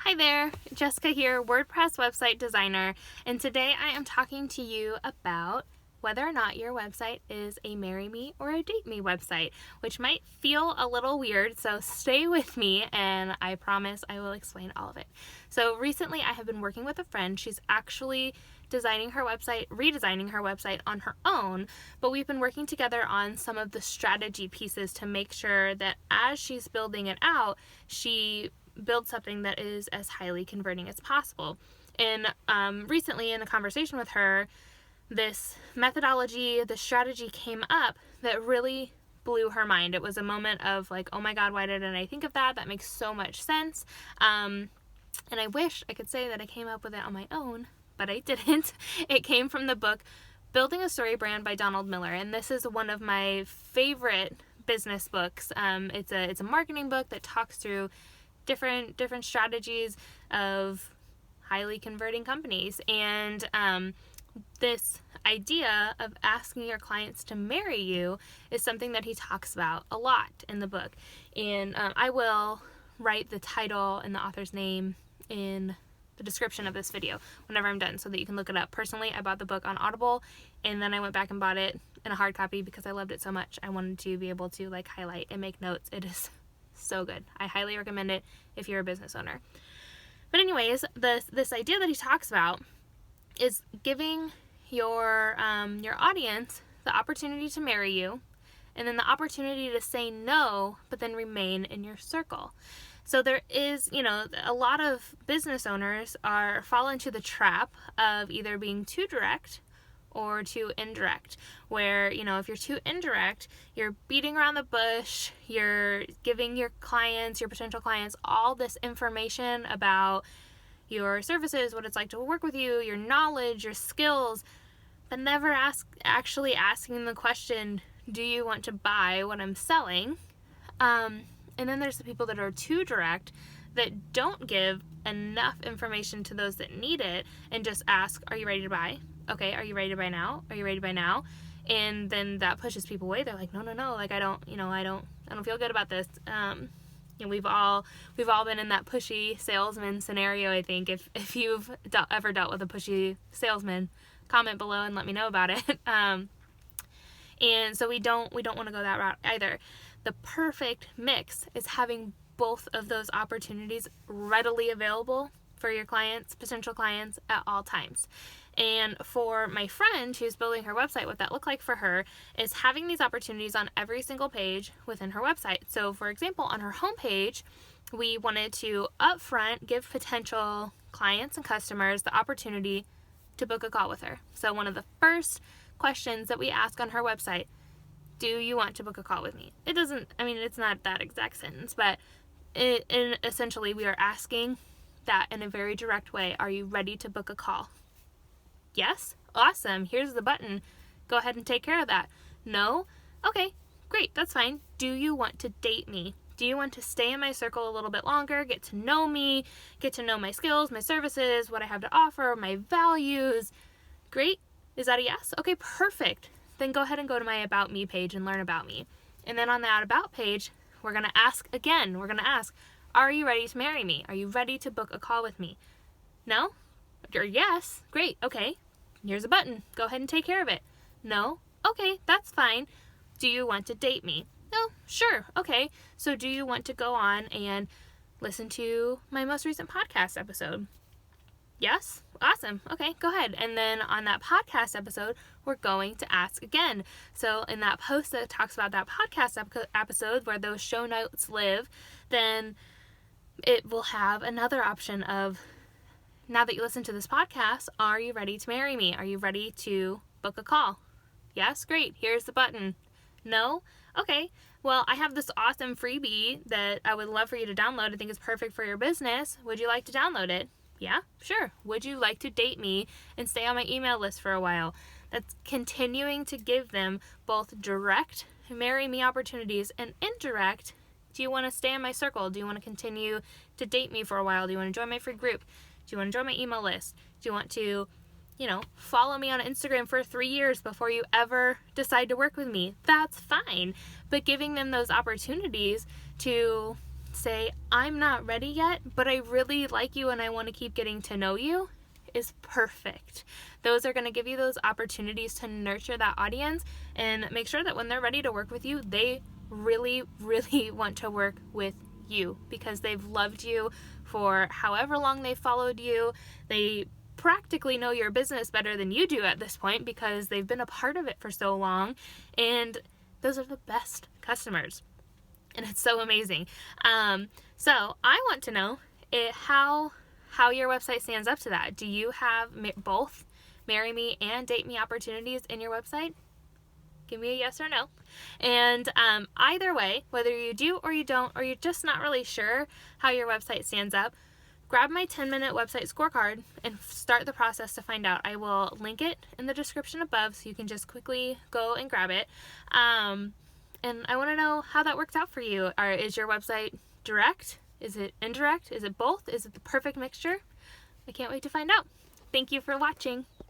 Hi there, Jessica here, WordPress website designer, and today I am talking to you about whether or not your website is a marry me or a date me website, which might feel a little weird, so stay with me and I promise I will explain all of it. So recently I have been working with a friend. She's actually redesigning her website on her own, but we've been working together on some of the strategy pieces to make sure that as she's building it out, she build something that is as highly converting as possible. And recently in a conversation with her, this methodology, the strategy came up that really blew her mind. It was a moment of like, oh my God, why didn't I think of that? That makes so much sense. And I wish I could say that I came up with it on my own, but I didn't. It came from the book Building a Story Brand by Donald Miller, and this is one of my favorite business books. It's a marketing book that talks through different strategies of highly converting companies, and this idea of asking your clients to marry you is something that he talks about a lot in the book. And I will write the title and the author's name in the description of this video whenever I'm done so that you can look it up. Personally, I bought the book on Audible and then I went back and bought it in a hard copy because I loved it so much. I wanted to be able to like highlight and make notes. It is so good. I highly recommend it if you're a business owner. But anyways, this idea that he talks about is giving your audience the opportunity to marry you, and then the opportunity to say no, but then remain in your circle. So there is, a lot of business owners fall into the trap of either being too direct or too indirect, where, if you're too indirect, you're beating around the bush, you're giving your potential clients, all this information about your services, what it's like to work with you, your knowledge, your skills, but never actually asking the question, do you want to buy what I'm selling? And then there's the people that are too direct, that don't give enough information to those that need it and just ask, are you ready to buy? Okay, are you ready to buy now? Are you ready to buy now? And then that pushes people away. They're like, no, like I don't feel good about this. We've all been in that pushy salesman scenario. I think if you've ever dealt with a pushy salesman, comment below and let me know about it. And so we don't want to go that route either. The perfect mix is having both of those opportunities readily available for your clients, potential clients, at all times. And for my friend who's building her website, what that looked like for her is having these opportunities on every single page within her website. So for example, on her homepage, we wanted to upfront give potential clients and customers the opportunity to book a call with her. So one of the first questions that we ask on her website, do you want to book a call with me? It's not that exact sentence, but essentially we are asking that in a very direct way. Are you ready to book a call? Yes? Awesome. Here's the button. Go ahead and take care of that. No? Okay, great. That's fine. Do you want to date me? Do you want to stay in my circle a little bit longer, get to know me, get to know my skills, my services, what I have to offer, my values? Great. Is that a yes? Okay, perfect. Then go ahead and go to my About Me page and learn about me. And then on that About page, we're going to ask again. We're going to ask, are you ready to marry me? Are you ready to book a call with me? No? Or yes? Great. Okay. Here's a button. Go ahead and take care of it. No? Okay, that's fine. Do you want to date me? No? Sure. Okay. So do you want to go on and listen to my most recent podcast episode? Yes? Awesome. Okay, go ahead. And then on that podcast episode, we're going to ask again. So in that post that talks about that podcast episode where those show notes live, then it will have another option of, now that you listen to this podcast, are you ready to marry me? Are you ready to book a call? Yes? Great. Here's the button. No? Okay. Well, I have this awesome freebie that I would love for you to download. I think it's perfect for your business. Would you like to download it? Yeah? Sure. Would you like to date me and stay on my email list for a while? That's continuing to give them both direct marry me opportunities and indirect, do you want to stay in my circle? Do you want to continue to date me for a while? Do you want to join my free group? Do you want to join my email list? Do you want to, follow me on Instagram for 3 years before you ever decide to work with me? That's fine. But giving them those opportunities to say, I'm not ready yet, but I really like you and I want to keep getting to know you, is perfect. Those are going to give you those opportunities to nurture that audience and make sure that when they're ready to work with you, they really, really want to work with you because they've loved you for however long they've followed you. They practically know your business better than you do at this point because they've been a part of it for so long, and those are the best customers. And it's so amazing. So I want to know how your website stands up to that. Do you have both Marry Me and Date Me opportunities in your website? Give me a yes or no. And either way, whether you do or you don't, or you're just not really sure how your website stands up, grab my 10-minute website scorecard and start the process to find out. I will link it in the description above so you can just quickly go and grab it. And I want to know how that works out for you. Is your website direct? Is it indirect? Is it both? Is it the perfect mixture? I can't wait to find out. Thank you for watching.